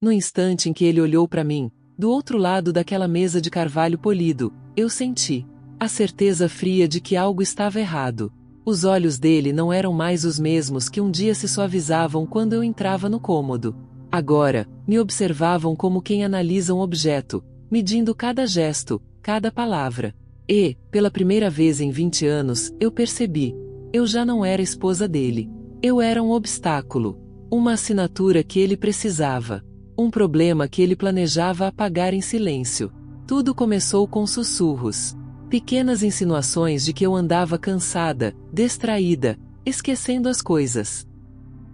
No instante em que ele olhou para mim, do outro lado daquela mesa de carvalho polido, eu senti a certeza fria de que algo estava errado. Os olhos dele não eram mais os mesmos que um dia se suavizavam quando eu entrava no cômodo. Agora, me observavam como quem analisa um objeto, medindo cada gesto, cada palavra. E, pela primeira vez em 20 anos, eu percebi. Eu já não era esposa dele. Eu era um obstáculo. Uma assinatura que ele precisava. Um problema que ele planejava apagar em silêncio. Tudo começou com sussurros. Pequenas insinuações de que eu andava cansada, distraída, esquecendo as coisas.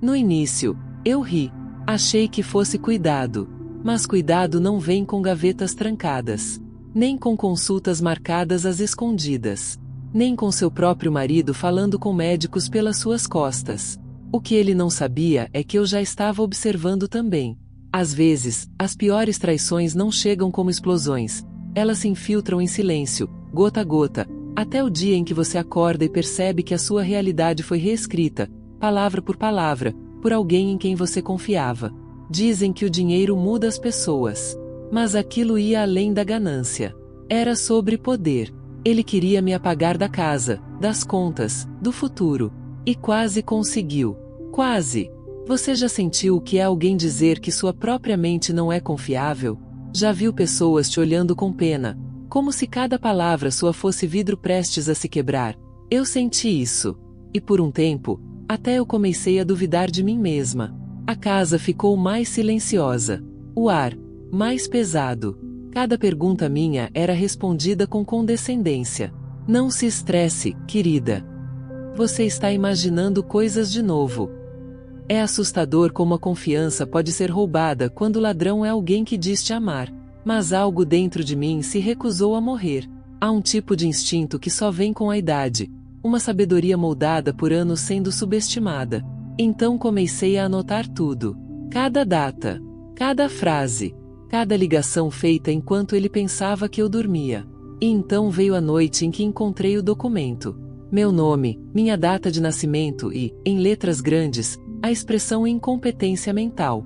No início, eu ri. Achei que fosse cuidado. Mas cuidado não vem com gavetas trancadas. Nem com consultas marcadas às escondidas. Nem com seu próprio marido falando com médicos pelas suas costas. O que ele não sabia é que eu já estava observando também. Às vezes, as piores traições não chegam como explosões. Elas se infiltram em silêncio, gota a gota, até o dia em que você acorda e percebe que a sua realidade foi reescrita, palavra por palavra, por alguém em quem você confiava. Dizem que o dinheiro muda as pessoas. Mas aquilo ia além da ganância. Era sobre poder. Ele queria me apagar da casa, das contas, do futuro. E quase conseguiu. Quase. Você já sentiu o que é alguém dizer que sua própria mente não é confiável? Já viu pessoas te olhando com pena, como se cada palavra sua fosse vidro prestes a se quebrar? Eu senti isso. E por um tempo, até eu comecei a duvidar de mim mesma. A casa ficou mais silenciosa. O ar, mais pesado. Cada pergunta minha era respondida com condescendência. Não se estresse, querida. Você está imaginando coisas de novo. É assustador como a confiança pode ser roubada quando o ladrão é alguém que diz te amar. Mas algo dentro de mim se recusou a morrer. Há um tipo de instinto que só vem com a idade. Uma sabedoria moldada por anos sendo subestimada. Então comecei a anotar tudo. Cada data. Cada frase. Cada ligação feita enquanto ele pensava que eu dormia. E então veio a noite em que encontrei o documento. Meu nome, minha data de nascimento e, em letras grandes, a expressão incompetência mental.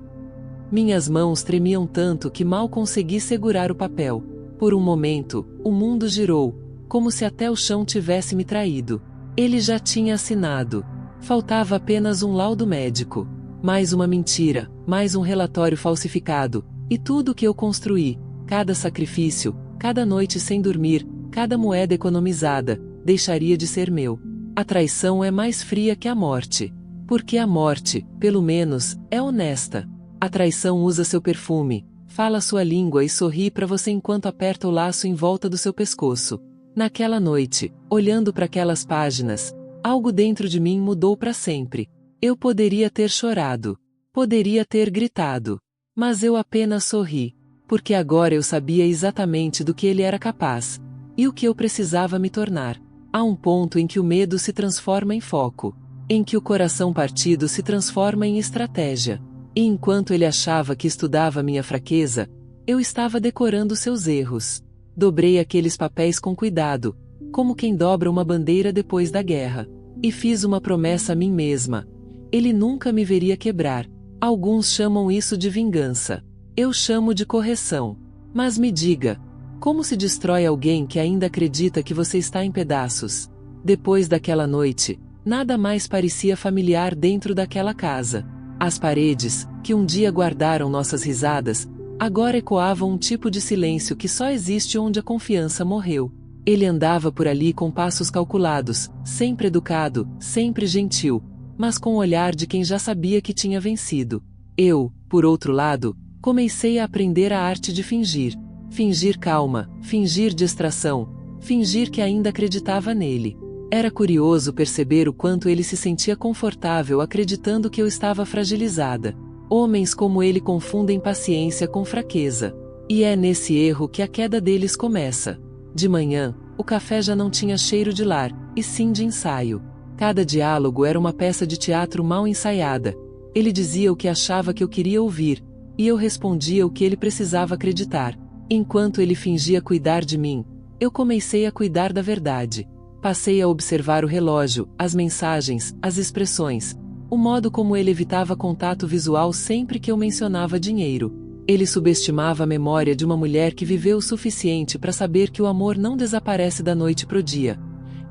Minhas mãos tremiam tanto que mal consegui segurar o papel. Por um momento, o mundo girou, como se até o chão tivesse me traído. Ele já tinha assinado. Faltava apenas um laudo médico. Mais uma mentira, mais um relatório falsificado. E tudo que eu construí, cada sacrifício, cada noite sem dormir, cada moeda economizada, deixaria de ser meu. A traição é mais fria que a morte. Porque a morte, pelo menos, é honesta. A traição usa seu perfume, fala sua língua e sorri para você enquanto aperta o laço em volta do seu pescoço. Naquela noite, olhando para aquelas páginas, algo dentro de mim mudou para sempre. Eu poderia ter chorado. Poderia ter gritado. Mas eu apenas sorri. Porque agora eu sabia exatamente do que ele era capaz. E o que eu precisava me tornar. Há um ponto em que o medo se transforma em foco. Em que o coração partido se transforma em estratégia. E enquanto ele achava que estudava minha fraqueza, eu estava decorando seus erros. Dobrei aqueles papéis com cuidado, como quem dobra uma bandeira depois da guerra. E fiz uma promessa a mim mesma. Ele nunca me veria quebrar. Alguns chamam isso de vingança. Eu chamo de correção. Mas me diga, como se destrói alguém que ainda acredita que você está em pedaços? Depois daquela noite, nada mais parecia familiar dentro daquela casa. As paredes, que um dia guardaram nossas risadas, agora ecoavam um tipo de silêncio que só existe onde a confiança morreu. Ele andava por ali com passos calculados, sempre educado, sempre gentil, mas com o olhar de quem já sabia que tinha vencido. Eu, por outro lado, comecei a aprender a arte de fingir. Fingir calma, fingir distração, fingir que ainda acreditava nele. Era curioso perceber o quanto ele se sentia confortável acreditando que eu estava fragilizada. Homens como ele confundem paciência com fraqueza. E é nesse erro que a queda deles começa. De manhã, o café já não tinha cheiro de lar, e sim de ensaio. Cada diálogo era uma peça de teatro mal ensaiada. Ele dizia o que achava que eu queria ouvir, e eu respondia o que ele precisava acreditar. Enquanto ele fingia cuidar de mim, eu comecei a cuidar da verdade. Passei a observar o relógio, as mensagens, as expressões, o modo como ele evitava contato visual sempre que eu mencionava dinheiro. Ele subestimava a memória de uma mulher que viveu o suficiente para saber que o amor não desaparece da noite pro dia.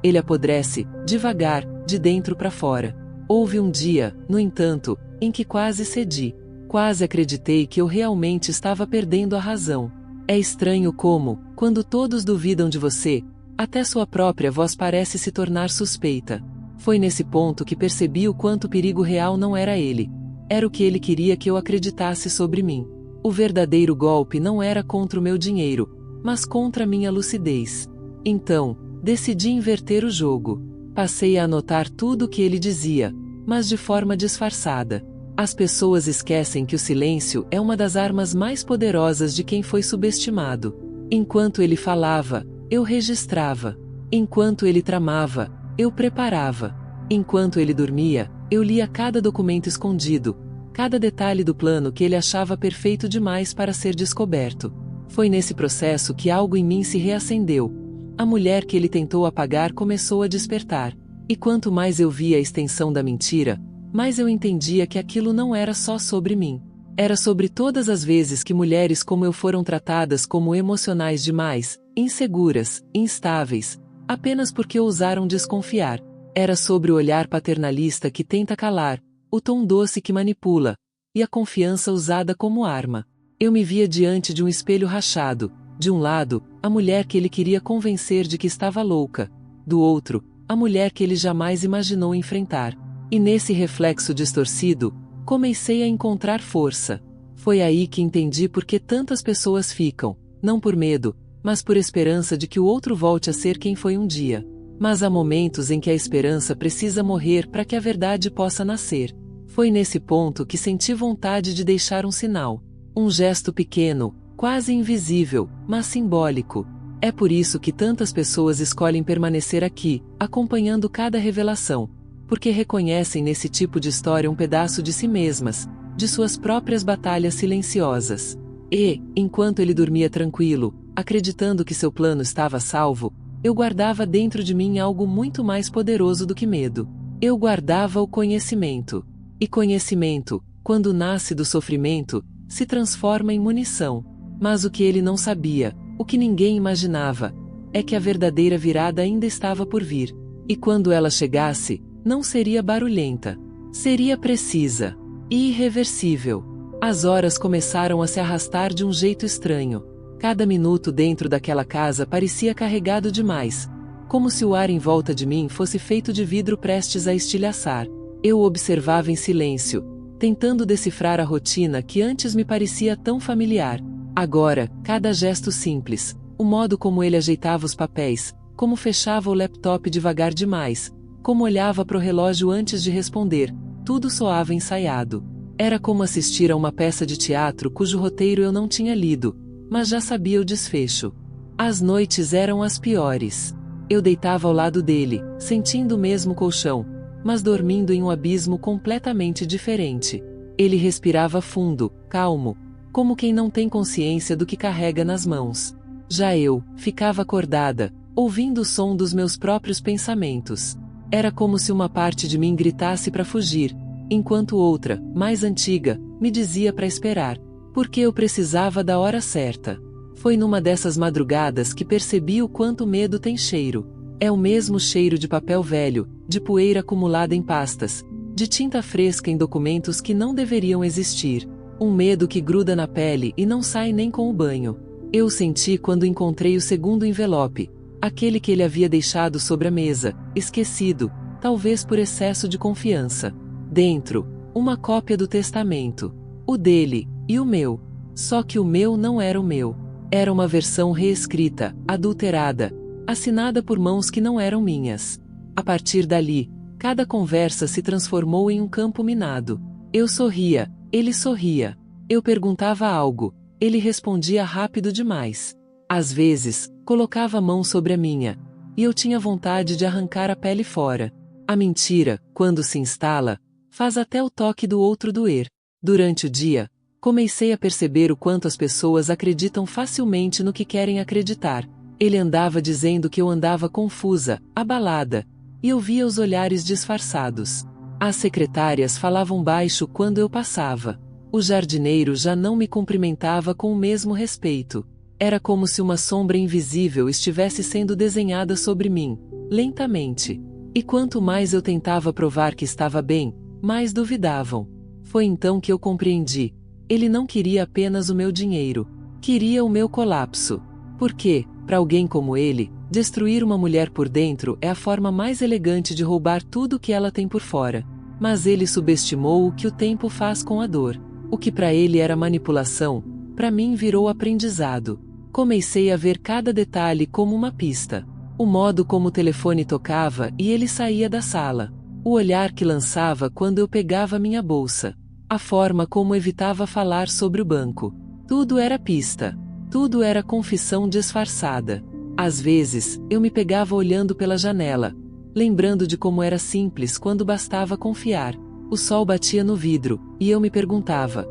Ele apodrece, devagar, de dentro para fora. Houve um dia, no entanto, em que quase cedi. Quase acreditei que eu realmente estava perdendo a razão. É estranho como, quando todos duvidam de você, até sua própria voz parece se tornar suspeita. Foi nesse ponto que percebi o quanto o perigo real não era ele. Era o que ele queria que eu acreditasse sobre mim. O verdadeiro golpe não era contra o meu dinheiro, mas contra a minha lucidez. Então, decidi inverter o jogo. Passei a anotar tudo o que ele dizia, mas de forma disfarçada. As pessoas esquecem que o silêncio é uma das armas mais poderosas de quem foi subestimado. Enquanto ele falava, eu registrava. Enquanto ele tramava, eu preparava. Enquanto ele dormia, eu lia cada documento escondido, cada detalhe do plano que ele achava perfeito demais para ser descoberto. Foi nesse processo que algo em mim se reacendeu. A mulher que ele tentou apagar começou a despertar. E quanto mais eu via a extensão da mentira, mais eu entendia que aquilo não era só sobre mim. Era sobre todas as vezes que mulheres como eu foram tratadas como emocionais demais, inseguras, instáveis, apenas porque ousaram desconfiar. Era sobre o olhar paternalista que tenta calar, o tom doce que manipula, e a confiança usada como arma. Eu me via diante de um espelho rachado. De um lado, a mulher que ele queria convencer de que estava louca. Do outro, a mulher que ele jamais imaginou enfrentar. E nesse reflexo distorcido, comecei a encontrar força. Foi aí que entendi por que tantas pessoas ficam, não por medo, mas por esperança de que o outro volte a ser quem foi um dia. Mas há momentos em que a esperança precisa morrer para que a verdade possa nascer. Foi nesse ponto que senti vontade de deixar um sinal. Um gesto pequeno, quase invisível, mas simbólico. É por isso que tantas pessoas escolhem permanecer aqui, acompanhando cada revelação. Porque reconhecem nesse tipo de história um pedaço de si mesmas, de suas próprias batalhas silenciosas. E, enquanto ele dormia tranquilo, acreditando que seu plano estava salvo, eu guardava dentro de mim algo muito mais poderoso do que medo. Eu guardava o conhecimento. E conhecimento, quando nasce do sofrimento, se transforma em munição. Mas o que ele não sabia, o que ninguém imaginava, é que a verdadeira virada ainda estava por vir. E quando ela chegasse, não seria barulhenta. Seria precisa. E irreversível. As horas começaram a se arrastar de um jeito estranho. Cada minuto dentro daquela casa parecia carregado demais. Como se o ar em volta de mim fosse feito de vidro prestes a estilhaçar. Eu observava em silêncio, tentando decifrar a rotina que antes me parecia tão familiar. Agora, cada gesto simples, o modo como ele ajeitava os papéis, como fechava o laptop devagar demais, como olhava para o relógio antes de responder, tudo soava ensaiado. Era como assistir a uma peça de teatro cujo roteiro eu não tinha lido, mas já sabia o desfecho. As noites eram as piores. Eu deitava ao lado dele, sentindo o mesmo colchão, mas dormindo em um abismo completamente diferente. Ele respirava fundo, calmo, como quem não tem consciência do que carrega nas mãos. Já eu, ficava acordada, ouvindo o som dos meus próprios pensamentos. Era como se uma parte de mim gritasse para fugir, enquanto outra, mais antiga, me dizia para esperar, porque eu precisava da hora certa. Foi numa dessas madrugadas que percebi o quanto medo tem cheiro. É o mesmo cheiro de papel velho, de poeira acumulada em pastas, de tinta fresca em documentos que não deveriam existir. Um medo que gruda na pele e não sai nem com o banho. Eu o senti quando encontrei o segundo envelope, aquele que ele havia deixado sobre a mesa, esquecido, talvez por excesso de confiança. Dentro, uma cópia do testamento. O dele, e o meu. Só que o meu não era o meu. Era uma versão reescrita, adulterada, assinada por mãos que não eram minhas. A partir dali, cada conversa se transformou em um campo minado. Eu sorria, ele sorria. Eu perguntava algo, ele respondia rápido demais. Às vezes, colocava a mão sobre a minha, e eu tinha vontade de arrancar a pele fora. A mentira, quando se instala, faz até o toque do outro doer. Durante o dia, comecei a perceber o quanto as pessoas acreditam facilmente no que querem acreditar. Ele andava dizendo que eu andava confusa, abalada, e eu via os olhares disfarçados. As secretárias falavam baixo quando eu passava. O jardineiro já não me cumprimentava com o mesmo respeito. Era como se uma sombra invisível estivesse sendo desenhada sobre mim, lentamente. E quanto mais eu tentava provar que estava bem, mais duvidavam. Foi então que eu compreendi. Ele não queria apenas o meu dinheiro. Queria o meu colapso. Porque, para alguém como ele, destruir uma mulher por dentro é a forma mais elegante de roubar tudo que ela tem por fora. Mas ele subestimou o que o tempo faz com a dor. O que para ele era manipulação, para mim virou aprendizado. Comecei a ver cada detalhe como uma pista. O modo como o telefone tocava e ele saía da sala. O olhar que lançava quando eu pegava minha bolsa. A forma como evitava falar sobre o banco. Tudo era pista. Tudo era confissão disfarçada. Às vezes, eu me pegava olhando pela janela, lembrando de como era simples quando bastava confiar. O sol batia no vidro, e eu me perguntava: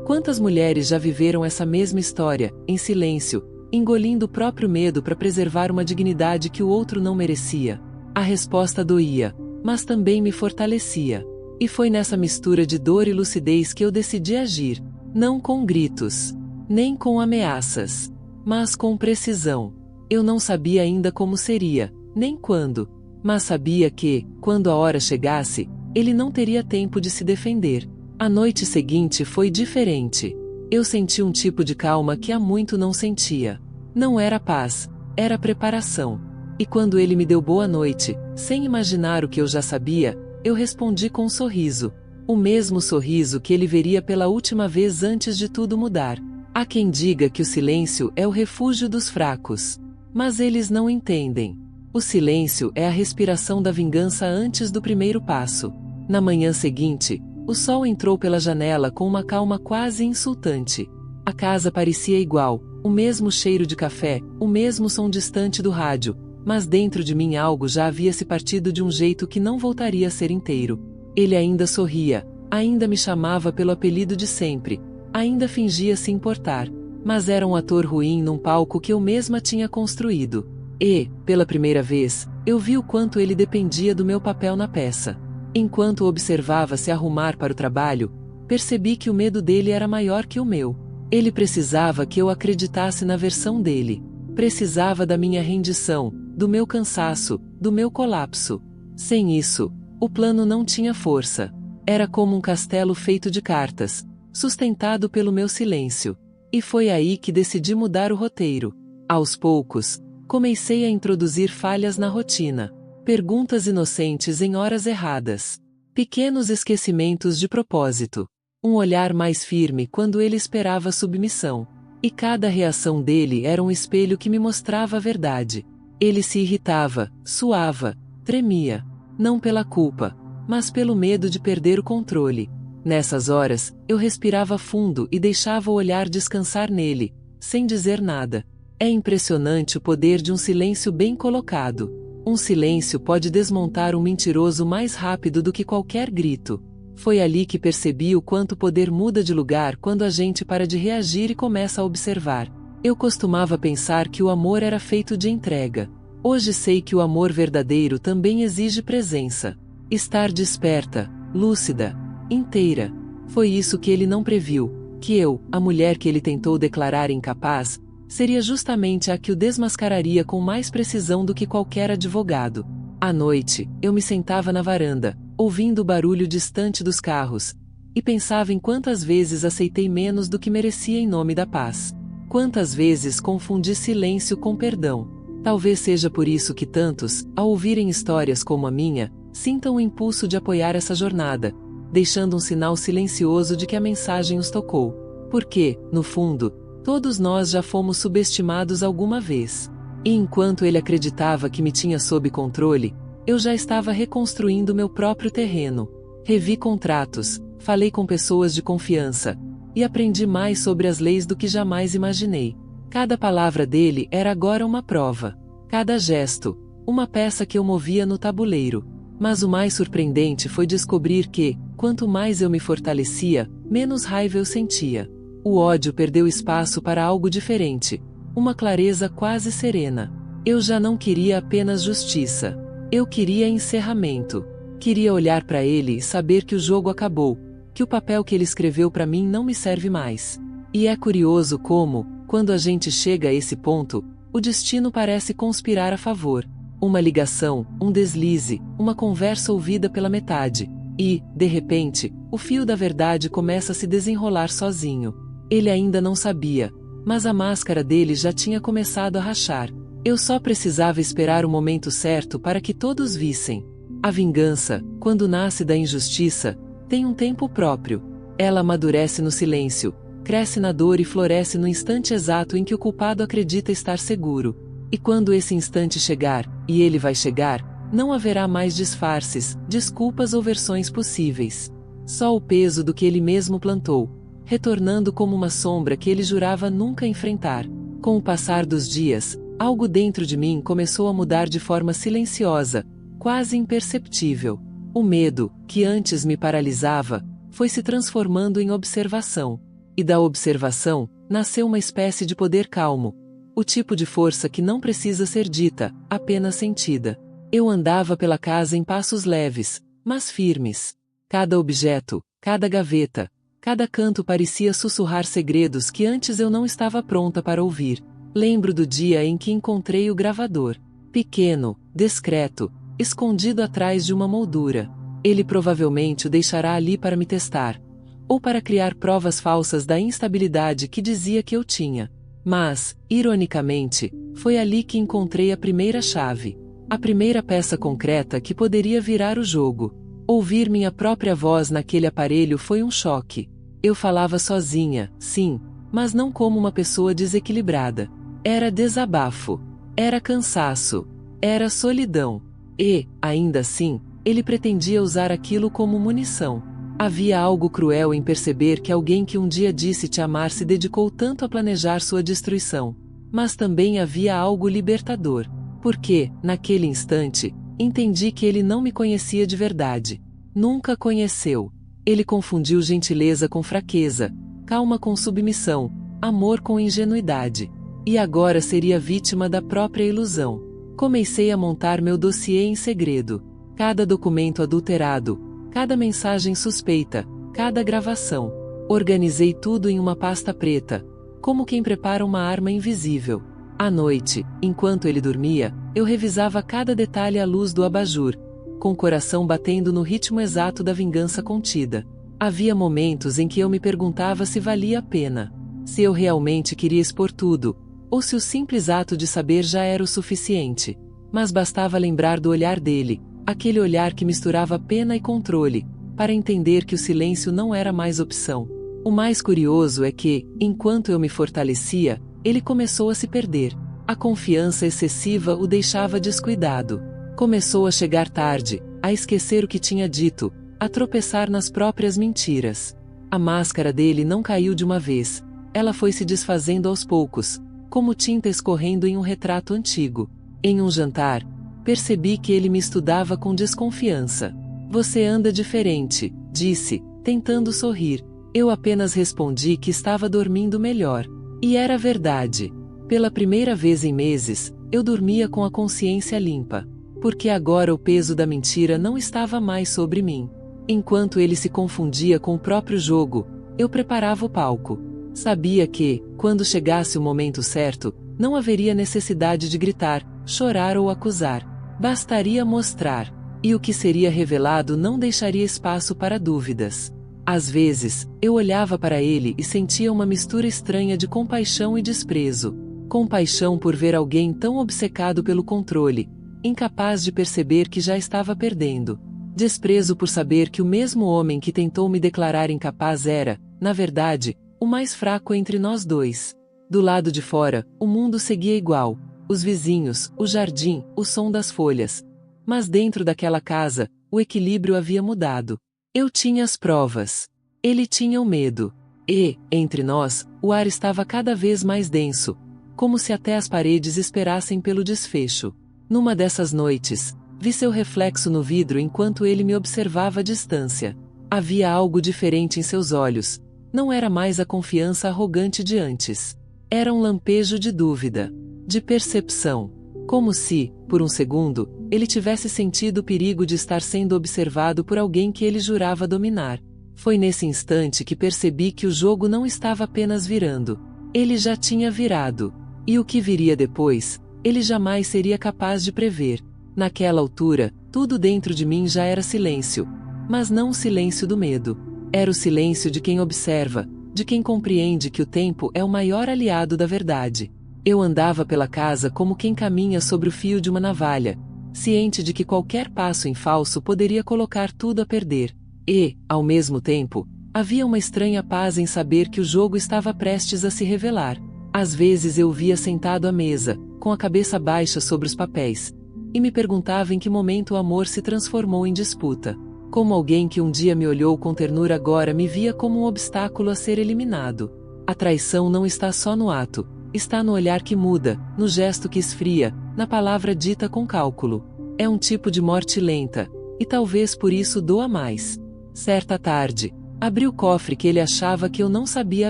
quantas mulheres já viveram essa mesma história, em silêncio, engolindo o próprio medo para preservar uma dignidade que o outro não merecia? A resposta doía, mas também me fortalecia. E foi nessa mistura de dor e lucidez que eu decidi agir, não com gritos, nem com ameaças, mas com precisão. Eu não sabia ainda como seria, nem quando, mas sabia que, quando a hora chegasse, ele não teria tempo de se defender. A noite seguinte foi diferente. Eu senti um tipo de calma que há muito não sentia. Não era paz, era preparação. E quando ele me deu boa noite, sem imaginar o que eu já sabia, eu respondi com um sorriso. O mesmo sorriso que ele veria pela última vez antes de tudo mudar. Há quem diga que o silêncio é o refúgio dos fracos. Mas eles não entendem. O silêncio é a respiração da vingança antes do primeiro passo. Na manhã seguinte, o sol entrou pela janela com uma calma quase insultante. A casa parecia igual, o mesmo cheiro de café, o mesmo som distante do rádio, mas dentro de mim algo já havia se partido de um jeito que não voltaria a ser inteiro. Ele ainda sorria, ainda me chamava pelo apelido de sempre, ainda fingia se importar, mas era um ator ruim num palco que eu mesma tinha construído. E, pela primeira vez, eu vi o quanto ele dependia do meu papel na peça. Enquanto observava se arrumar para o trabalho, percebi que o medo dele era maior que o meu. Ele precisava que eu acreditasse na versão dele. Precisava da minha rendição, do meu cansaço, do meu colapso. Sem isso, o plano não tinha força. Era como um castelo feito de cartas, sustentado pelo meu silêncio. E foi aí que decidi mudar o roteiro. Aos poucos, comecei a introduzir falhas na rotina. Perguntas inocentes em horas erradas. Pequenos esquecimentos de propósito. Um olhar mais firme quando ele esperava submissão. E cada reação dele era um espelho que me mostrava a verdade. Ele se irritava, suava, tremia. Não pela culpa, mas pelo medo de perder o controle. Nessas horas, eu respirava fundo e deixava o olhar descansar nele, sem dizer nada. É impressionante o poder de um silêncio bem colocado. Um silêncio pode desmontar um mentiroso mais rápido do que qualquer grito. Foi ali que percebi o quanto o poder muda de lugar quando a gente para de reagir e começa a observar. Eu costumava pensar que o amor era feito de entrega. Hoje sei que o amor verdadeiro também exige presença. Estar desperta, lúcida, inteira. Foi isso que ele não previu, que eu, a mulher que ele tentou declarar incapaz, seria justamente a que o desmascararia com mais precisão do que qualquer advogado. À noite, eu me sentava na varanda, ouvindo o barulho distante dos carros, e pensava em quantas vezes aceitei menos do que merecia em nome da paz. Quantas vezes confundi silêncio com perdão. Talvez seja por isso que tantos, ao ouvirem histórias como a minha, sintam o impulso de apoiar essa jornada, deixando um sinal silencioso de que a mensagem os tocou. Porque, no fundo, todos nós já fomos subestimados alguma vez. E enquanto ele acreditava que me tinha sob controle, eu já estava reconstruindo meu próprio terreno. Revi contratos, falei com pessoas de confiança, e aprendi mais sobre as leis do que jamais imaginei. Cada palavra dele era agora uma prova. Cada gesto, uma peça que eu movia no tabuleiro. Mas o mais surpreendente foi descobrir que, quanto mais eu me fortalecia, menos raiva eu sentia. O ódio perdeu espaço para algo diferente. Uma clareza quase serena. Eu já não queria apenas justiça. Eu queria encerramento. Queria olhar para ele e saber que o jogo acabou. que o papel que ele escreveu para mim não me serve mais. E é curioso como, quando a gente chega a esse ponto, o destino parece conspirar a favor. Uma ligação, um deslize, uma conversa ouvida pela metade. E, de repente, o fio da verdade começa a se desenrolar sozinho. Ele ainda não sabia, mas a máscara dele já tinha começado a rachar. Eu só precisava esperar o momento certo para que todos vissem. A vingança, quando nasce da injustiça, tem um tempo próprio. Ela amadurece no silêncio, cresce na dor e floresce no instante exato em que o culpado acredita estar seguro. E quando esse instante chegar, e ele vai chegar, não haverá mais disfarces, desculpas ou versões possíveis. Só o peso do que ele mesmo plantou, retornando como uma sombra que ele jurava nunca enfrentar. Com o passar dos dias, algo dentro de mim começou a mudar de forma silenciosa, quase imperceptível. O medo, que antes me paralisava, foi se transformando em observação. E da observação, nasceu uma espécie de poder calmo. O tipo de força que não precisa ser dita, apenas sentida. Eu andava pela casa em passos leves, mas firmes. Cada objeto, cada gaveta, cada canto parecia sussurrar segredos que antes eu não estava pronta para ouvir. Lembro do dia em que encontrei o gravador. Pequeno, discreto, escondido atrás de uma moldura. Ele provavelmente o deixará ali para me testar. Ou para criar provas falsas da instabilidade que dizia que eu tinha. Mas, ironicamente, foi ali que encontrei a primeira chave. A primeira peça concreta que poderia virar o jogo. Ouvir minha própria voz naquele aparelho foi um choque. Eu falava sozinha, sim, mas não como uma pessoa desequilibrada. Era desabafo. Era cansaço. Era solidão. E, ainda assim, ele pretendia usar aquilo como munição. Havia algo cruel em perceber que alguém que um dia disse te amar se dedicou tanto a planejar sua destruição. Mas também havia algo libertador. Porque, naquele instante, entendi que ele não me conhecia de verdade. Nunca conheceu. Ele confundiu gentileza com fraqueza, calma com submissão, amor com ingenuidade. E agora seria vítima da própria ilusão. Comecei a montar meu dossiê em segredo. Cada documento adulterado, cada mensagem suspeita, cada gravação. Organizei tudo em uma pasta preta, como quem prepara uma arma invisível. À noite, enquanto ele dormia, eu revisava cada detalhe à luz do abajur, com o coração batendo no ritmo exato da vingança contida. Havia momentos em que eu me perguntava se valia a pena, se eu realmente queria expor tudo, ou se o simples ato de saber já era o suficiente. Mas bastava lembrar do olhar dele, aquele olhar que misturava pena e controle, para entender que o silêncio não era mais opção. O mais curioso é que, enquanto eu me fortalecia, ele começou a se perder. A confiança excessiva o deixava descuidado. Começou a chegar tarde, a esquecer o que tinha dito, a tropeçar nas próprias mentiras. A máscara dele não caiu de uma vez. Ela foi se desfazendo aos poucos, como tinta escorrendo em um retrato antigo. Em um jantar, percebi que ele me estudava com desconfiança. "Você anda diferente", disse, tentando sorrir. Eu apenas respondi que estava dormindo melhor. E era verdade. Pela primeira vez em meses, eu dormia com a consciência limpa. Porque agora o peso da mentira não estava mais sobre mim. Enquanto ele se confundia com o próprio jogo, eu preparava o palco. Sabia que, quando chegasse o momento certo, não haveria necessidade de gritar, chorar ou acusar. Bastaria mostrar. E o que seria revelado não deixaria espaço para dúvidas. Às vezes, eu olhava para ele e sentia uma mistura estranha de compaixão e desprezo. Compaixão por ver alguém tão obcecado pelo controle, incapaz de perceber que já estava perdendo. Desprezo por saber que o mesmo homem que tentou me declarar incapaz era, na verdade, o mais fraco entre nós dois. Do lado de fora, o mundo seguia igual. Os vizinhos, o jardim, o som das folhas. Mas dentro daquela casa, o equilíbrio havia mudado. Eu tinha as provas. Ele tinha o medo. E, entre nós, o ar estava cada vez mais denso, como se até as paredes esperassem pelo desfecho. Numa dessas noites, vi seu reflexo no vidro enquanto ele me observava à distância. Havia algo diferente em seus olhos. Não era mais a confiança arrogante de antes. Era um lampejo de dúvida, de percepção. Como se, por um segundo, ele tivesse sentido o perigo de estar sendo observado por alguém que ele jurava dominar. Foi nesse instante que percebi que o jogo não estava apenas virando. Ele já tinha virado. E o que viria depois, ele jamais seria capaz de prever. Naquela altura, tudo dentro de mim já era silêncio. Mas não o silêncio do medo. Era o silêncio de quem observa, de quem compreende que o tempo é o maior aliado da verdade. Eu andava pela casa como quem caminha sobre o fio de uma navalha, ciente de que qualquer passo em falso poderia colocar tudo a perder. E, ao mesmo tempo, havia uma estranha paz em saber que o jogo estava prestes a se revelar. Às vezes eu o via sentado à mesa, com a cabeça baixa sobre os papéis, e me perguntava em que momento o amor se transformou em disputa. Como alguém que um dia me olhou com ternura agora me via como um obstáculo a ser eliminado. A traição não está só no ato, está no olhar que muda, no gesto que esfria, na palavra dita com cálculo. É um tipo de morte lenta, e talvez por isso doa mais. Certa tarde, abri o cofre que ele achava que eu não sabia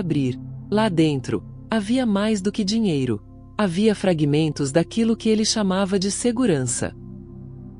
abrir. Lá dentro, havia mais do que dinheiro. Havia fragmentos daquilo que ele chamava de segurança.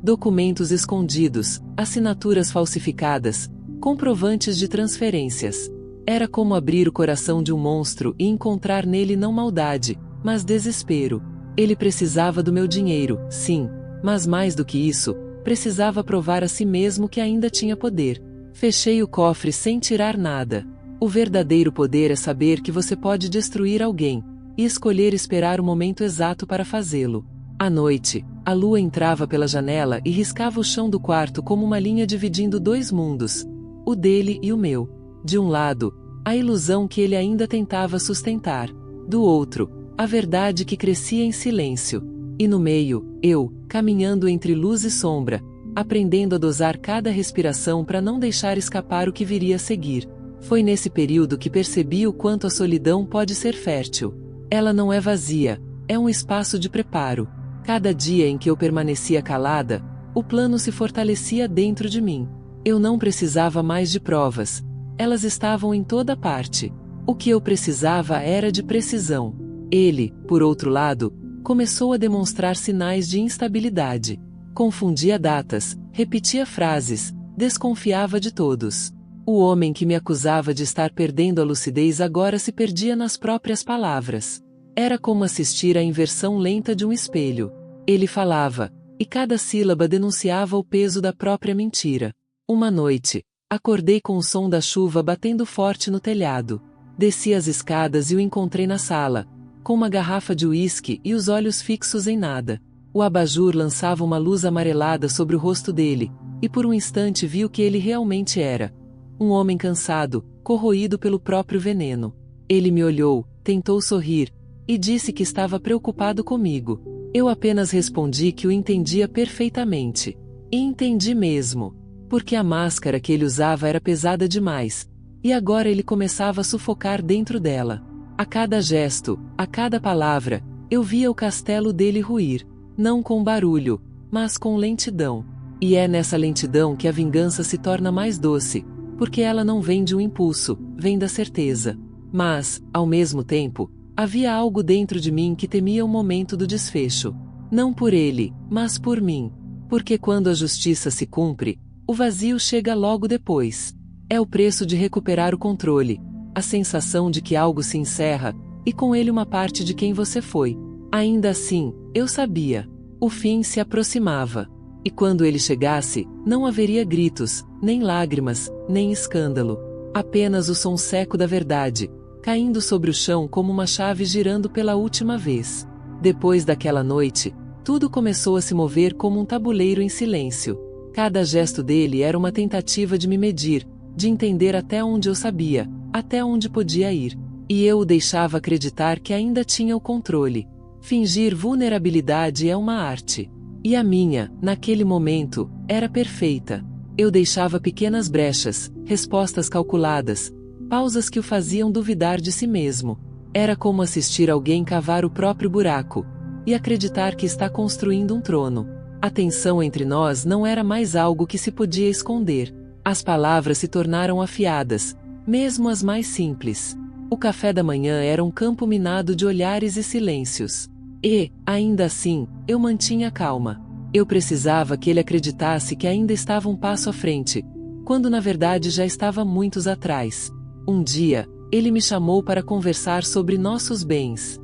Documentos escondidos, assinaturas falsificadas, comprovantes de transferências. Era como abrir o coração de um monstro e encontrar nele não maldade, mas desespero. Ele precisava do meu dinheiro, sim, mas mais do que isso, precisava provar a si mesmo que ainda tinha poder. Fechei o cofre sem tirar nada. O verdadeiro poder é saber que você pode destruir alguém, e escolher esperar o momento exato para fazê-lo. À noite, a lua entrava pela janela e riscava o chão do quarto como uma linha dividindo dois mundos, o dele e o meu. De um lado, a ilusão que ele ainda tentava sustentar. Do outro, a verdade que crescia em silêncio. E no meio, eu, caminhando entre luz e sombra, aprendendo a dosar cada respiração para não deixar escapar o que viria a seguir. Foi nesse período que percebi o quanto a solidão pode ser fértil. Ela não é vazia, é um espaço de preparo. Cada dia em que eu permanecia calada, o plano se fortalecia dentro de mim. Eu não precisava mais de provas. Elas estavam em toda parte. O que eu precisava era de precisão. Ele, por outro lado, começou a demonstrar sinais de instabilidade. Confundia datas, repetia frases, desconfiava de todos. O homem que me acusava de estar perdendo a lucidez agora se perdia nas próprias palavras. Era como assistir à inversão lenta de um espelho. Ele falava, e cada sílaba denunciava o peso da própria mentira. Uma noite, acordei com o som da chuva batendo forte no telhado. Desci as escadas e o encontrei na sala, com uma garrafa de uísque e os olhos fixos em nada. O abajur lançava uma luz amarelada sobre o rosto dele, e por um instante vi o que ele realmente era. Um homem cansado, corroído pelo próprio veneno. Ele me olhou, tentou sorrir, e disse que estava preocupado comigo. Eu apenas respondi que o entendia perfeitamente. E entendi mesmo. Porque a máscara que ele usava era pesada demais, e agora ele começava a sufocar dentro dela. A cada gesto, a cada palavra, eu via o castelo dele ruir, não com barulho, mas com lentidão. E é nessa lentidão que a vingança se torna mais doce, porque ela não vem de um impulso, vem da certeza. Mas, ao mesmo tempo, havia algo dentro de mim que temia o momento do desfecho. Não por ele, mas por mim. Porque quando a justiça se cumpre, o vazio chega logo depois. É o preço de recuperar o controle, a sensação de que algo se encerra, e com ele uma parte de quem você foi. Ainda assim, eu sabia. O fim se aproximava. E quando ele chegasse, não haveria gritos, nem lágrimas, nem escândalo. Apenas o som seco da verdade, caindo sobre o chão como uma chave girando pela última vez. Depois daquela noite, tudo começou a se mover como um tabuleiro em silêncio. Cada gesto dele era uma tentativa de me medir, de entender até onde eu sabia, até onde podia ir. E eu o deixava acreditar que ainda tinha o controle. Fingir vulnerabilidade é uma arte. E a minha, naquele momento, era perfeita. Eu deixava pequenas brechas, respostas calculadas, pausas que o faziam duvidar de si mesmo. Era como assistir alguém cavar o próprio buraco, e acreditar que está construindo um trono. A tensão entre nós não era mais algo que se podia esconder. As palavras se tornaram afiadas, mesmo as mais simples. O café da manhã era um campo minado de olhares e silêncios. E, ainda assim, eu mantinha calma. Eu precisava que ele acreditasse que ainda estava um passo à frente, quando na verdade já estava muitos atrás. Um dia, ele me chamou para conversar sobre nossos bens.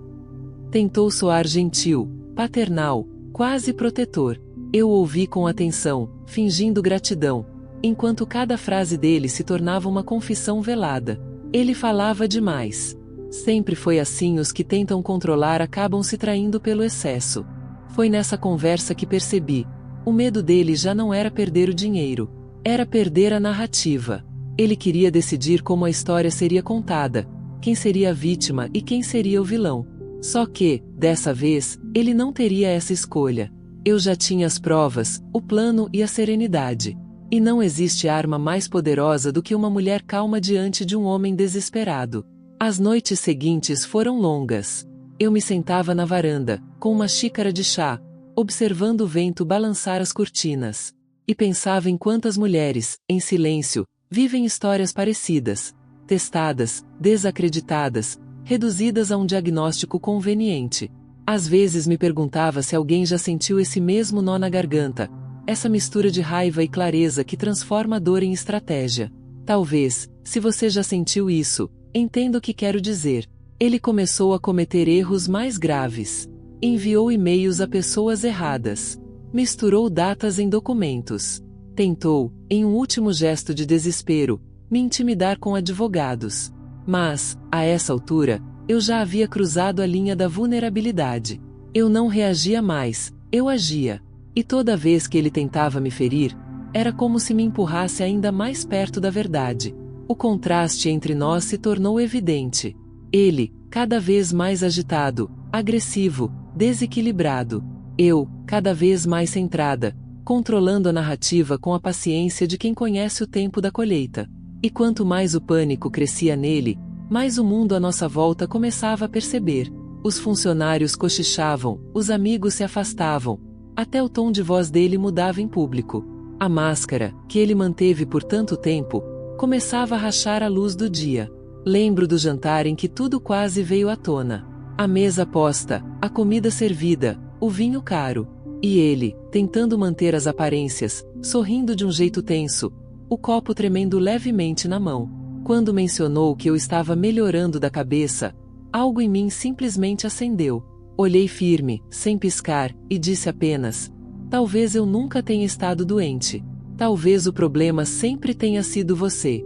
Tentou soar gentil, paternal, quase protetor. Eu ouvi com atenção, fingindo gratidão, enquanto cada frase dele se tornava uma confissão velada. Ele falava demais. Sempre foi assim: os que tentam controlar acabam se traindo pelo excesso. Foi nessa conversa que percebi. O medo dele já não era perder o dinheiro. Era perder a narrativa. Ele queria decidir como a história seria contada, quem seria a vítima e quem seria o vilão. Só que, dessa vez, ele não teria essa escolha. Eu já tinha as provas, o plano e a serenidade. E não existe arma mais poderosa do que uma mulher calma diante de um homem desesperado. As noites seguintes foram longas. Eu me sentava na varanda, com uma xícara de chá, observando o vento balançar as cortinas. E pensava em quantas mulheres, em silêncio, vivem histórias parecidas, testadas, desacreditadas, reduzidas a um diagnóstico conveniente. Às vezes me perguntava se alguém já sentiu esse mesmo nó na garganta, essa mistura de raiva e clareza que transforma a dor em estratégia. Talvez, se você já sentiu isso, entenda o que quero dizer. Ele começou a cometer erros mais graves. Enviou e-mails a pessoas erradas. Misturou datas em documentos. Tentou, em um último gesto de desespero, me intimidar com advogados. Mas, a essa altura, eu já havia cruzado a linha da vulnerabilidade. Eu não reagia mais, eu agia. E toda vez que ele tentava me ferir, era como se me empurrasse ainda mais perto da verdade. O contraste entre nós se tornou evidente. Ele, cada vez mais agitado, agressivo, desequilibrado. Eu, cada vez mais centrada, controlando a narrativa com a paciência de quem conhece o tempo da colheita. E quanto mais o pânico crescia nele, mais o mundo à nossa volta começava a perceber. Os funcionários cochichavam, os amigos se afastavam, até o tom de voz dele mudava em público. A máscara, que ele manteve por tanto tempo, começava a rachar à luz do dia. Lembro do jantar em que tudo quase veio à tona. A mesa posta, a comida servida, o vinho caro. E ele, tentando manter as aparências, sorrindo de um jeito tenso, o copo tremendo levemente na mão. Quando mencionou que eu estava melhorando da cabeça, algo em mim simplesmente acendeu. Olhei firme, sem piscar, e disse apenas: talvez eu nunca tenha estado doente. Talvez o problema sempre tenha sido você.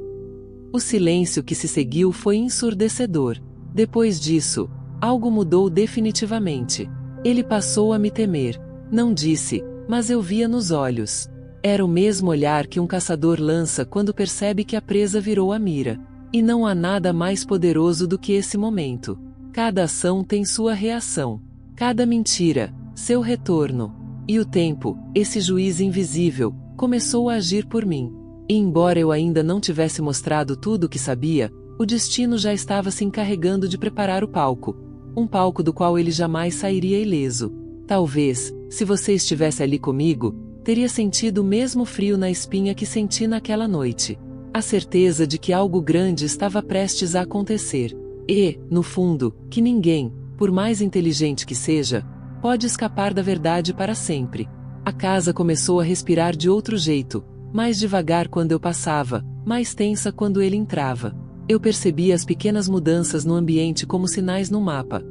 O silêncio que se seguiu foi ensurdecedor. Depois disso, algo mudou definitivamente. Ele passou a me temer. Não disse, mas eu via nos olhos. Era o mesmo olhar que um caçador lança quando percebe que a presa virou a mira. E não há nada mais poderoso do que esse momento. Cada ação tem sua reação. Cada mentira, seu retorno. E o tempo, esse juiz invisível, começou a agir por mim. E embora eu ainda não tivesse mostrado tudo o que sabia, o destino já estava se encarregando de preparar o palco. Um palco do qual ele jamais sairia ileso. Talvez, se você estivesse ali comigo, teria sentido o mesmo frio na espinha que senti naquela noite. A certeza de que algo grande estava prestes a acontecer. E, no fundo, que ninguém, por mais inteligente que seja, pode escapar da verdade para sempre. A casa começou a respirar de outro jeito, mais devagar quando eu passava, mais tensa quando ele entrava. Eu percebia as pequenas mudanças no ambiente como sinais no mapa.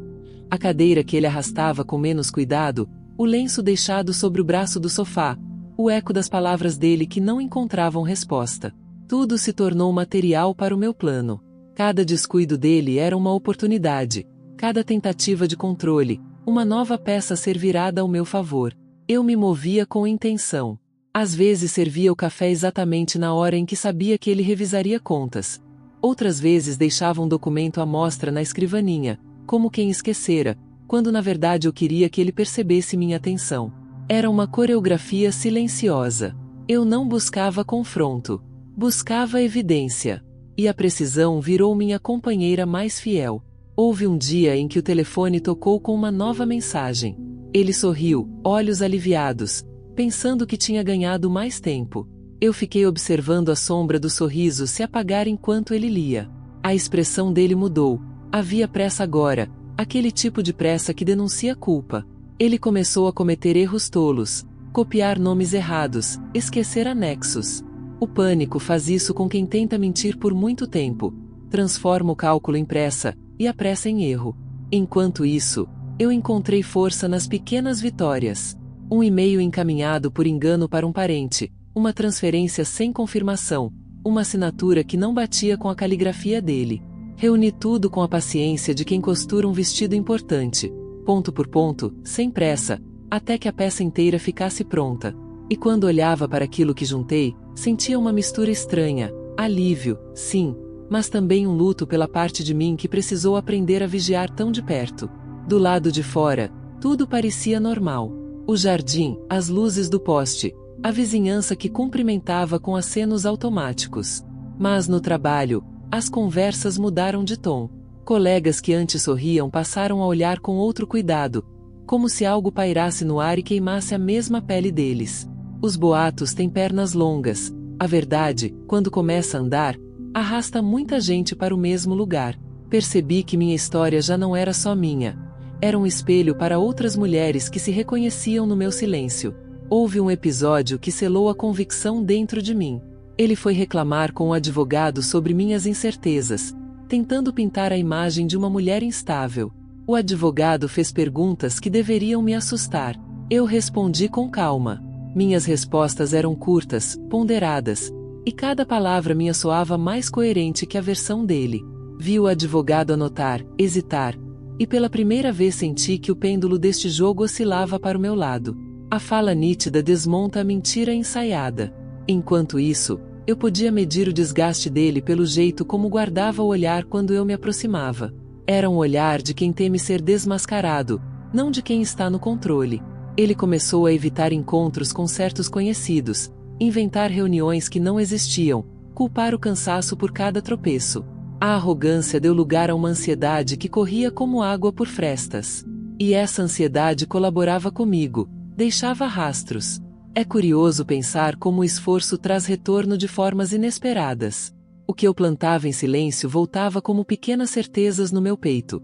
A cadeira que ele arrastava com menos cuidado, o lenço deixado sobre o braço do sofá, o eco das palavras dele que não encontravam resposta. Tudo se tornou material para o meu plano. Cada descuido dele era uma oportunidade. Cada tentativa de controle, uma nova peça a ser virada ao meu favor. Eu me movia com intenção. Às vezes servia o café exatamente na hora em que sabia que ele revisaria contas. Outras vezes deixava um documento à mostra na escrivaninha, como quem esquecera, quando na verdade eu queria que ele percebesse minha atenção. Era uma coreografia silenciosa. Eu não buscava confronto. Buscava evidência. E a precisão virou minha companheira mais fiel. Houve um dia em que o telefone tocou com uma nova mensagem. Ele sorriu, olhos aliviados, pensando que tinha ganhado mais tempo. Eu fiquei observando a sombra do sorriso se apagar enquanto ele lia. A expressão dele mudou. Havia pressa agora, aquele tipo de pressa que denuncia culpa. Ele começou a cometer erros tolos, copiar nomes errados, esquecer anexos. O pânico faz isso com quem tenta mentir por muito tempo. Transforma o cálculo em pressa, e a pressa em erro. Enquanto isso, eu encontrei força nas pequenas vitórias. Um e-mail encaminhado por engano para um parente, uma transferência sem confirmação, uma assinatura que não batia com a caligrafia dele. Reuni tudo com a paciência de quem costura um vestido importante, ponto por ponto, sem pressa, até que a peça inteira ficasse pronta. E quando olhava para aquilo que juntei, sentia uma mistura estranha, alívio, sim, mas também um luto pela parte de mim que precisou aprender a vigiar tão de perto. Do lado de fora, tudo parecia normal. O jardim, as luzes do poste, a vizinhança que cumprimentava com acenos automáticos. Mas no trabalho, as conversas mudaram de tom. Colegas que antes sorriam passaram a olhar com outro cuidado, como se algo pairasse no ar e queimasse a mesma pele deles. Os boatos têm pernas longas. A verdade, quando começa a andar, arrasta muita gente para o mesmo lugar. Percebi que minha história já não era só minha. Era um espelho para outras mulheres que se reconheciam no meu silêncio. Houve um episódio que selou a convicção dentro de mim. Ele foi reclamar com o advogado sobre minhas incertezas, tentando pintar a imagem de uma mulher instável. O advogado fez perguntas que deveriam me assustar. Eu respondi com calma. Minhas respostas eram curtas, ponderadas, e cada palavra minha soava mais coerente que a versão dele. Vi o advogado anotar, hesitar, e pela primeira vez senti que o pêndulo deste jogo oscilava para o meu lado. A fala nítida desmonta a mentira ensaiada. Enquanto isso, eu podia medir o desgaste dele pelo jeito como guardava o olhar quando eu me aproximava. Era um olhar de quem teme ser desmascarado, não de quem está no controle. Ele começou a evitar encontros com certos conhecidos, inventar reuniões que não existiam, culpar o cansaço por cada tropeço. A arrogância deu lugar a uma ansiedade que corria como água por frestas. E essa ansiedade colaborava comigo, deixava rastros. É curioso pensar como o esforço traz retorno de formas inesperadas. O que eu plantava em silêncio voltava como pequenas certezas no meu peito.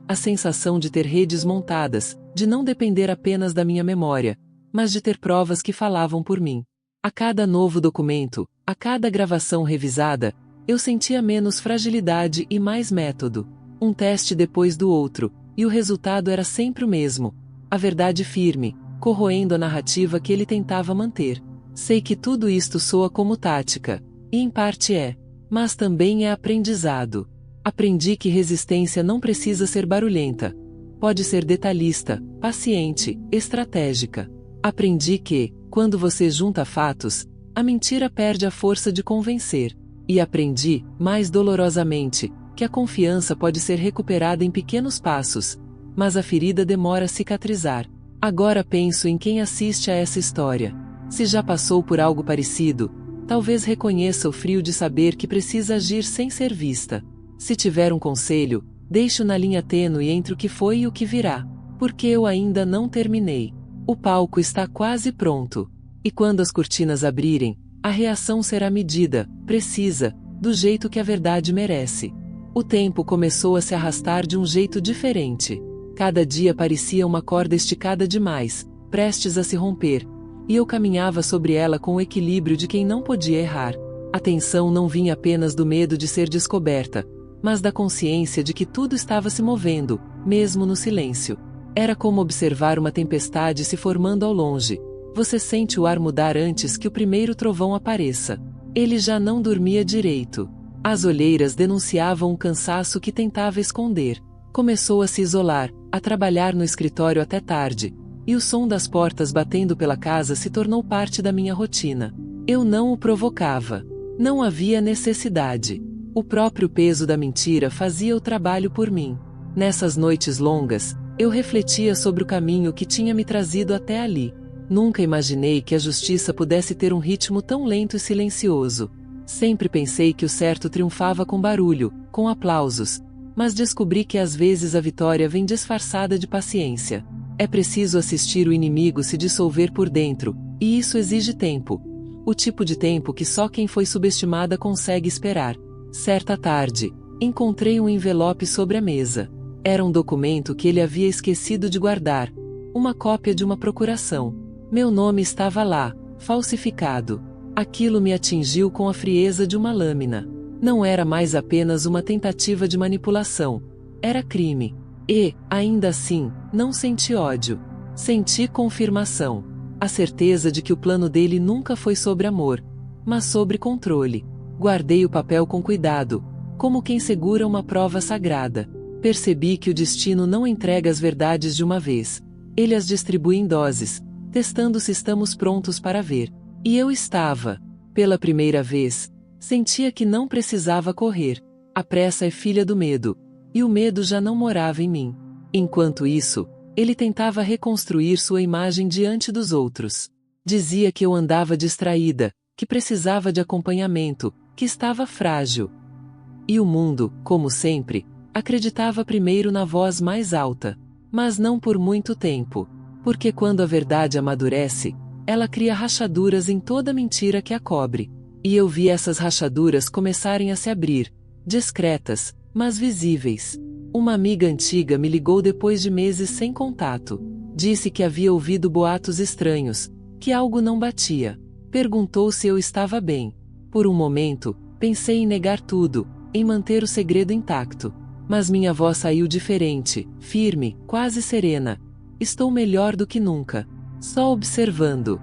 A sensação de ter redes montadas, de não depender apenas da minha memória, mas de ter provas que falavam por mim. A cada novo documento, a cada gravação revisada, eu sentia menos fragilidade e mais método. Um teste depois do outro, e o resultado era sempre o mesmo. A verdade firme, corroendo a narrativa que ele tentava manter. Sei que tudo isto soa como tática, e em parte é, mas também é aprendizado. Aprendi que resistência não precisa ser barulhenta. Pode ser detalhista, paciente, estratégica. Aprendi que, quando você junta fatos, a mentira perde a força de convencer. E aprendi, mais dolorosamente, que a confiança pode ser recuperada em pequenos passos, mas a ferida demora a cicatrizar. Agora penso em quem assiste a essa história. Se já passou por algo parecido, talvez reconheça o frio de saber que precisa agir sem ser vista. Se tiver um conselho, deixo na linha tênue entre o que foi e o que virá, porque eu ainda não terminei. O palco está quase pronto. E quando as cortinas abrirem, a reação será medida, precisa, do jeito que a verdade merece. O tempo começou a se arrastar de um jeito diferente. Cada dia parecia uma corda esticada demais, prestes a se romper, e eu caminhava sobre ela com o equilíbrio de quem não podia errar. A tensão não vinha apenas do medo de ser descoberta, mas da consciência de que tudo estava se movendo, mesmo no silêncio. Era como observar uma tempestade se formando ao longe. Você sente o ar mudar antes que o primeiro trovão apareça. Ele já não dormia direito. As olheiras denunciavam um cansaço que tentava esconder. Começou a se isolar, a trabalhar no escritório até tarde, e o som das portas batendo pela casa se tornou parte da minha rotina. Eu não o provocava. Não havia necessidade. O próprio peso da mentira fazia o trabalho por mim. Nessas noites longas, eu refletia sobre o caminho que tinha me trazido até ali. Nunca imaginei que a justiça pudesse ter um ritmo tão lento e silencioso. Sempre pensei que o certo triunfava com barulho, com aplausos, mas descobri que às vezes a vitória vem disfarçada de paciência. É preciso assistir o inimigo se dissolver por dentro, e isso exige tempo. O tipo de tempo que só quem foi subestimada consegue esperar. Certa tarde, encontrei um envelope sobre a mesa. Era um documento que ele havia esquecido de guardar. Uma cópia de uma procuração. Meu nome estava lá, falsificado. Aquilo me atingiu com a frieza de uma lâmina. Não era mais apenas uma tentativa de manipulação. Era crime. E, ainda assim, não senti ódio. Senti confirmação. A certeza de que o plano dele nunca foi sobre amor, mas sobre controle. Guardei o papel com cuidado, como quem segura uma prova sagrada. Percebi que o destino não entrega as verdades de uma vez. Ele as distribui em doses, testando se estamos prontos para ver. E eu estava. Pela primeira vez, sentia que não precisava correr. A pressa é filha do medo, e o medo já não morava em mim. Enquanto isso, ele tentava reconstruir sua imagem diante dos outros. Dizia que eu andava distraída, que precisava de acompanhamento, que estava frágil. E o mundo, como sempre, acreditava primeiro na voz mais alta. Mas não por muito tempo. Porque quando a verdade amadurece, ela cria rachaduras em toda mentira que a cobre. E eu vi essas rachaduras começarem a se abrir, discretas, mas visíveis. Uma amiga antiga me ligou depois de meses sem contato. Disse que havia ouvido boatos estranhos, que algo não batia. Perguntou se eu estava bem. Por um momento, pensei em negar tudo, em manter o segredo intacto. Mas minha voz saiu diferente, firme, quase serena. Estou melhor do que nunca. Só observando.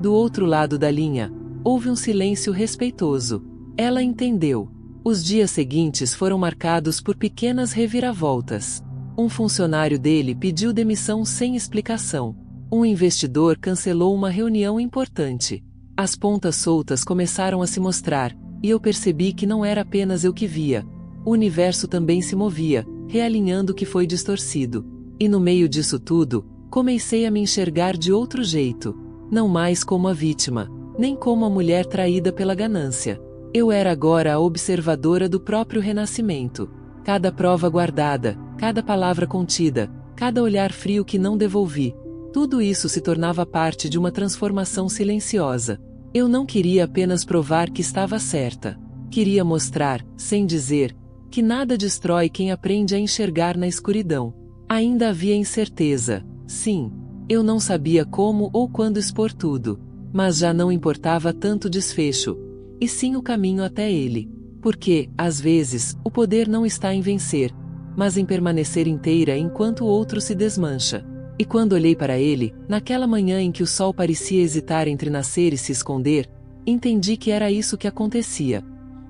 Do outro lado da linha, houve um silêncio respeitoso. Ela entendeu. Os dias seguintes foram marcados por pequenas reviravoltas. Um funcionário dele pediu demissão sem explicação. Um investidor cancelou uma reunião importante. As pontas soltas começaram a se mostrar, e eu percebi que não era apenas eu que via. O universo também se movia, realinhando o que foi distorcido. E no meio disso tudo, comecei a me enxergar de outro jeito. Não mais como a vítima, nem como a mulher traída pela ganância. Eu era agora a observadora do próprio renascimento. Cada prova guardada, cada palavra contida, cada olhar frio que não devolvi. Tudo isso se tornava parte de uma transformação silenciosa. Eu não queria apenas provar que estava certa. Queria mostrar, sem dizer, que nada destrói quem aprende a enxergar na escuridão. Ainda havia incerteza. Sim, eu não sabia como ou quando expor tudo. Mas já não importava tanto o desfecho, e sim o caminho até ele. Porque, às vezes, o poder não está em vencer, mas em permanecer inteira enquanto o outro se desmancha. E quando olhei para ele, naquela manhã em que o sol parecia hesitar entre nascer e se esconder, entendi que era isso que acontecia.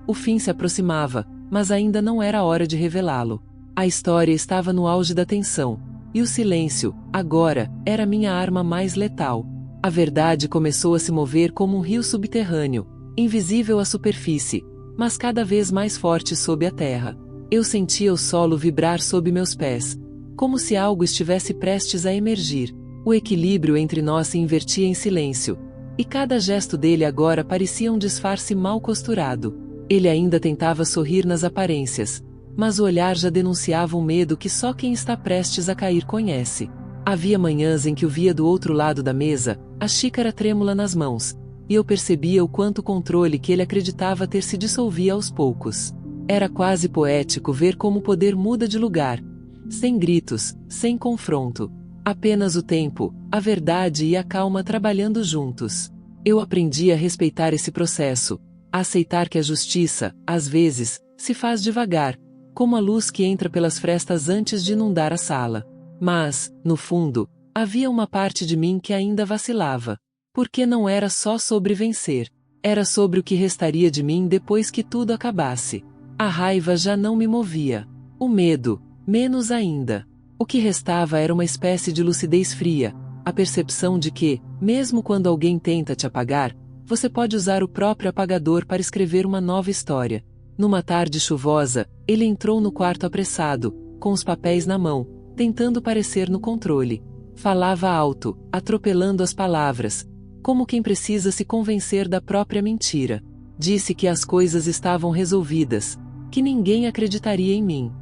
O fim se aproximava, mas ainda não era hora de revelá-lo. A história estava no auge da tensão, e o silêncio, agora, era minha arma mais letal. A verdade começou a se mover como um rio subterrâneo, invisível à superfície, mas cada vez mais forte sob a terra. Eu sentia o solo vibrar sob meus pés, como se algo estivesse prestes a emergir. O equilíbrio entre nós se invertia em silêncio, e cada gesto dele agora parecia um disfarce mal costurado. Ele ainda tentava sorrir nas aparências, mas o olhar já denunciava um medo que só quem está prestes a cair conhece. Havia manhãs em que o via do outro lado da mesa, a xícara trêmula nas mãos, e eu percebia o quanto controle que ele acreditava ter se dissolvia aos poucos. Era quase poético ver como o poder muda de lugar, sem gritos, sem confronto. Apenas o tempo, a verdade e a calma trabalhando juntos. Eu aprendi a respeitar esse processo, a aceitar que a justiça, às vezes, se faz devagar, como a luz que entra pelas frestas antes de inundar a sala. Mas, no fundo, havia uma parte de mim que ainda vacilava. Porque não era só sobre vencer. Era sobre o que restaria de mim depois que tudo acabasse. A raiva já não me movia. O medo, menos ainda. O que restava era uma espécie de lucidez fria, a percepção de que, mesmo quando alguém tenta te apagar, você pode usar o próprio apagador para escrever uma nova história. Numa tarde chuvosa, ele entrou no quarto apressado, com os papéis na mão, tentando parecer no controle. Falava alto, atropelando as palavras, como quem precisa se convencer da própria mentira. Disse que as coisas estavam resolvidas, que ninguém acreditaria em mim.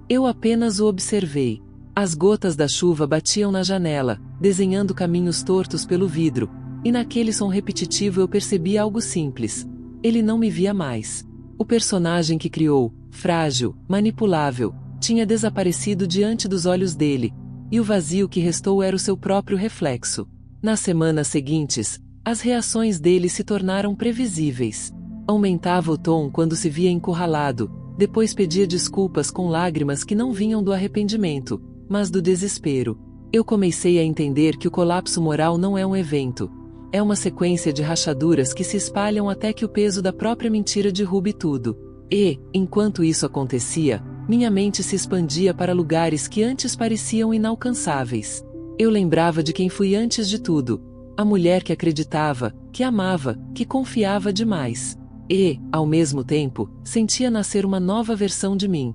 Eu apenas o observei. As gotas da chuva batiam na janela, desenhando caminhos tortos pelo vidro, e naquele som repetitivo eu percebi algo simples. Ele não me via mais. O personagem que criou, frágil, manipulável, tinha desaparecido diante dos olhos dele, e o vazio que restou era o seu próprio reflexo. Nas semanas seguintes, As reações dele se tornaram previsíveis. Aumentava o tom quando se via encurralado, depois pedia desculpas com lágrimas que não vinham do arrependimento, mas do desespero. Eu comecei a entender que o colapso moral não é um evento. É uma sequência de rachaduras que se espalham até que o peso da própria mentira derrube tudo. E, enquanto isso acontecia, minha mente se expandia para lugares que antes pareciam inalcançáveis. Eu lembrava de quem fui antes de tudo. A mulher que acreditava, que amava, que confiava demais. E, ao mesmo tempo, sentia nascer uma nova versão de mim.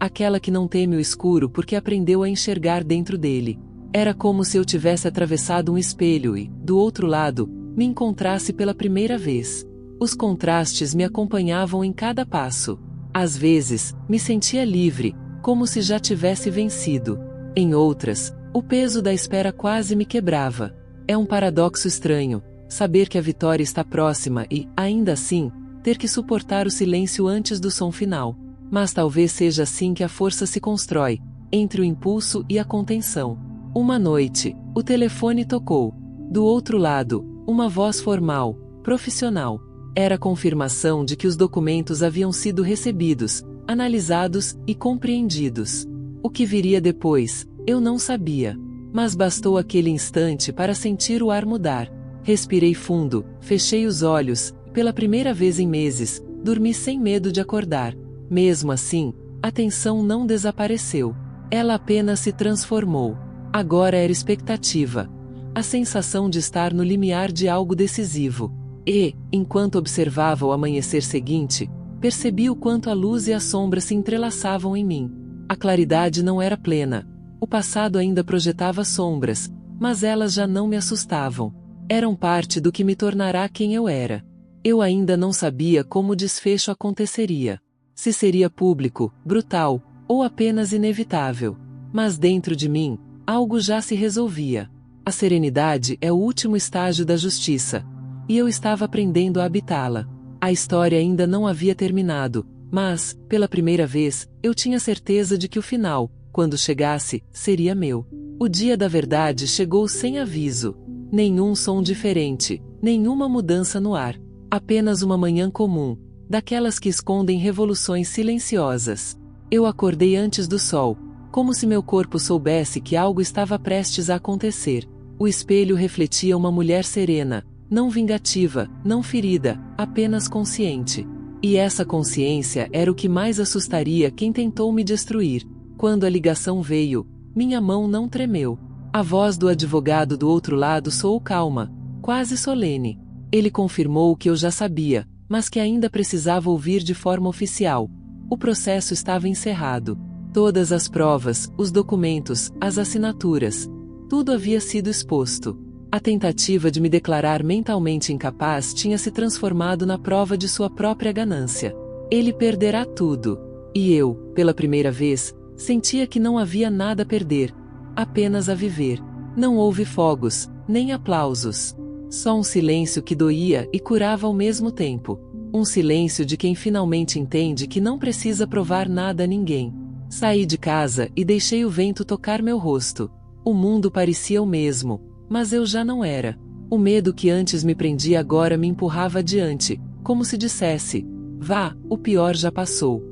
Aquela que não teme o escuro porque aprendeu a enxergar dentro dele. Era como se eu tivesse atravessado um espelho e, do outro lado, me encontrasse pela primeira vez. Os contrastes me acompanhavam em cada passo. Às vezes, me sentia livre, como se já tivesse vencido. Em outras, o peso da espera quase me quebrava. É um paradoxo estranho, saber que a vitória está próxima e, ainda assim, ter que suportar o silêncio antes do som final. Mas talvez seja assim que a força se constrói, entre o impulso e a contenção. Uma noite, o telefone tocou. Do outro lado, uma voz formal, profissional. Era a confirmação de que os documentos haviam sido recebidos, analisados e compreendidos. O que viria depois, eu não sabia. Mas bastou aquele instante para sentir o ar mudar. Respirei fundo, fechei os olhos, e pela primeira vez em meses, dormi sem medo de acordar. Mesmo assim, a tensão não desapareceu. Ela apenas se transformou. Agora era expectativa. A sensação de estar no limiar de algo decisivo. E, enquanto observava o amanhecer seguinte, percebi o quanto a luz e a sombra se entrelaçavam em mim. A claridade não era plena. O passado ainda projetava sombras, mas elas já não me assustavam. Eram parte do que me tornará quem eu era. Eu ainda não sabia como o desfecho aconteceria. Se seria público, brutal, ou apenas inevitável. Mas dentro de mim, algo já se resolvia. A serenidade é o último estágio da justiça. E eu estava aprendendo a habitá-la. A história ainda não havia terminado, mas, pela primeira vez, eu tinha certeza de que o final, quando chegasse, seria meu. O dia da verdade chegou sem aviso. Nenhum som diferente, nenhuma mudança no ar. Apenas uma manhã comum, daquelas que escondem revoluções silenciosas. Eu acordei antes do sol, como se meu corpo soubesse que algo estava prestes a acontecer. O espelho refletia uma mulher serena, não vingativa, não ferida, apenas consciente. E essa consciência era o que mais assustaria quem tentou me destruir. Quando a ligação veio, minha mão não tremeu. A voz do advogado do outro lado soou calma, quase solene. Ele confirmou o que eu já sabia, mas que ainda precisava ouvir de forma oficial. O processo estava encerrado. Todas as provas, os documentos, as assinaturas, tudo havia sido exposto. A tentativa de me declarar mentalmente incapaz tinha se transformado na prova de sua própria ganância. Ele perderá tudo. E eu, pela primeira vez, sentia que não havia nada a perder, apenas a viver. Não houve fogos, nem aplausos. Só um silêncio que doía e curava ao mesmo tempo. Um silêncio de quem finalmente entende que não precisa provar nada a ninguém. Saí de casa e deixei o vento tocar meu rosto. O mundo parecia o mesmo, mas eu já não era. O medo que antes me prendia agora me empurrava adiante, como se dissesse: vá, o pior já passou.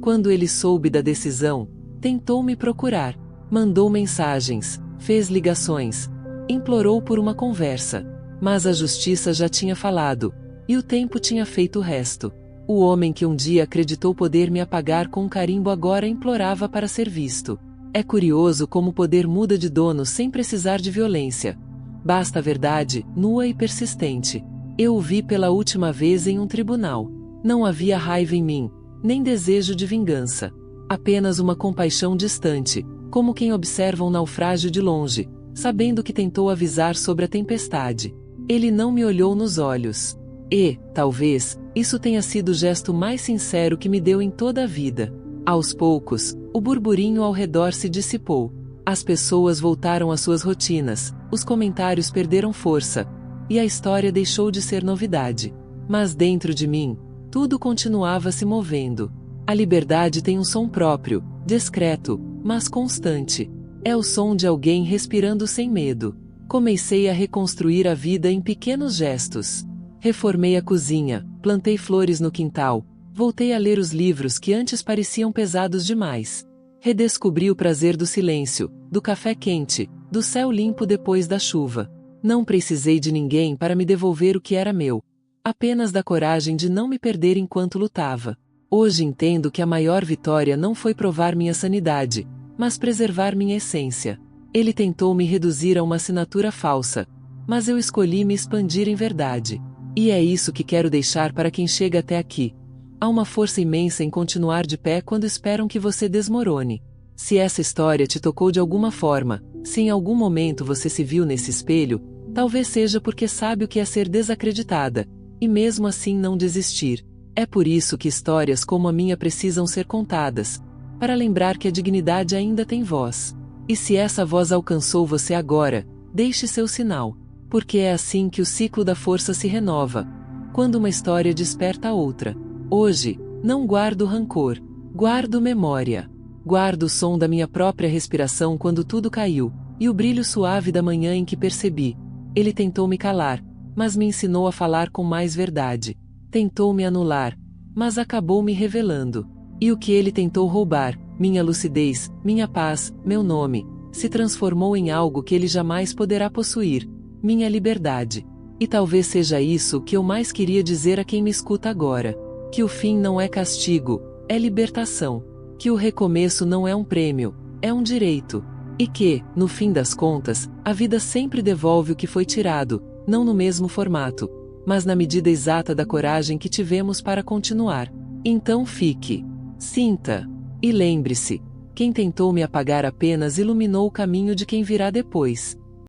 Quando ele soube da decisão, tentou me procurar. Mandou mensagens, fez ligações, implorou por uma conversa. Mas a justiça já tinha falado, e o tempo tinha feito o resto. O homem que um dia acreditou poder me apagar com um carimbo agora implorava para ser visto. É curioso como o poder muda de dono sem precisar de violência. Basta a verdade, nua e persistente. Eu o vi pela última vez em um tribunal. Não havia raiva em mim, nem desejo de vingança. Apenas uma compaixão distante, como quem observa um naufrágio de longe, sabendo que tentou avisar sobre a tempestade. Ele não me olhou nos olhos. E, talvez, isso tenha sido o gesto mais sincero que me deu em toda a vida. Aos poucos, o burburinho ao redor se dissipou. As pessoas voltaram às suas rotinas, os comentários perderam força, e a história deixou de ser novidade. Mas dentro de mim, tudo continuava se movendo. A liberdade tem um som próprio, discreto, mas constante. É o som de alguém respirando sem medo. Comecei a reconstruir a vida em pequenos gestos. Reformei a cozinha, plantei flores no quintal, voltei a ler os livros que antes pareciam pesados demais. Redescobri o prazer do silêncio, do café quente, do céu limpo depois da chuva. Não precisei de ninguém para me devolver o que era meu. Apenas da coragem de não me perder enquanto lutava. Hoje entendo que a maior vitória não foi provar minha sanidade, mas preservar minha essência. Ele tentou me reduzir a uma assinatura falsa, mas eu escolhi me expandir em verdade. E é isso que quero deixar para quem chega até aqui. Há uma força imensa em continuar de pé quando esperam que você desmorone. Se essa história te tocou de alguma forma, se em algum momento você se viu nesse espelho, talvez seja porque sabe o que é ser desacreditada, e mesmo assim não desistir. É por isso que histórias como a minha precisam ser contadas, para lembrar que a dignidade ainda tem voz. E se essa voz alcançou você agora, deixe seu sinal, porque é assim que o ciclo da força se renova, quando uma história desperta a outra. Hoje, não guardo rancor, guardo memória. Guardo o som da minha própria respiração quando tudo caiu, e o brilho suave da manhã em que percebi. Ele tentou me calar, mas me ensinou a falar com mais verdade. Tentou me anular, mas acabou me revelando. E o que ele tentou roubar, minha lucidez, minha paz, meu nome, se transformou em algo que ele jamais poderá possuir, minha liberdade. E talvez seja isso que eu mais queria dizer a quem me escuta agora. Que o fim não é castigo, é libertação. Que o recomeço não é um prêmio, é um direito. E que, no fim das contas, a vida sempre devolve o que foi tirado, não no mesmo formato, mas na medida exata da coragem que tivemos para continuar. Então fique, sinta, e lembre-se, quem tentou me apagar apenas iluminou o caminho de quem virá depois.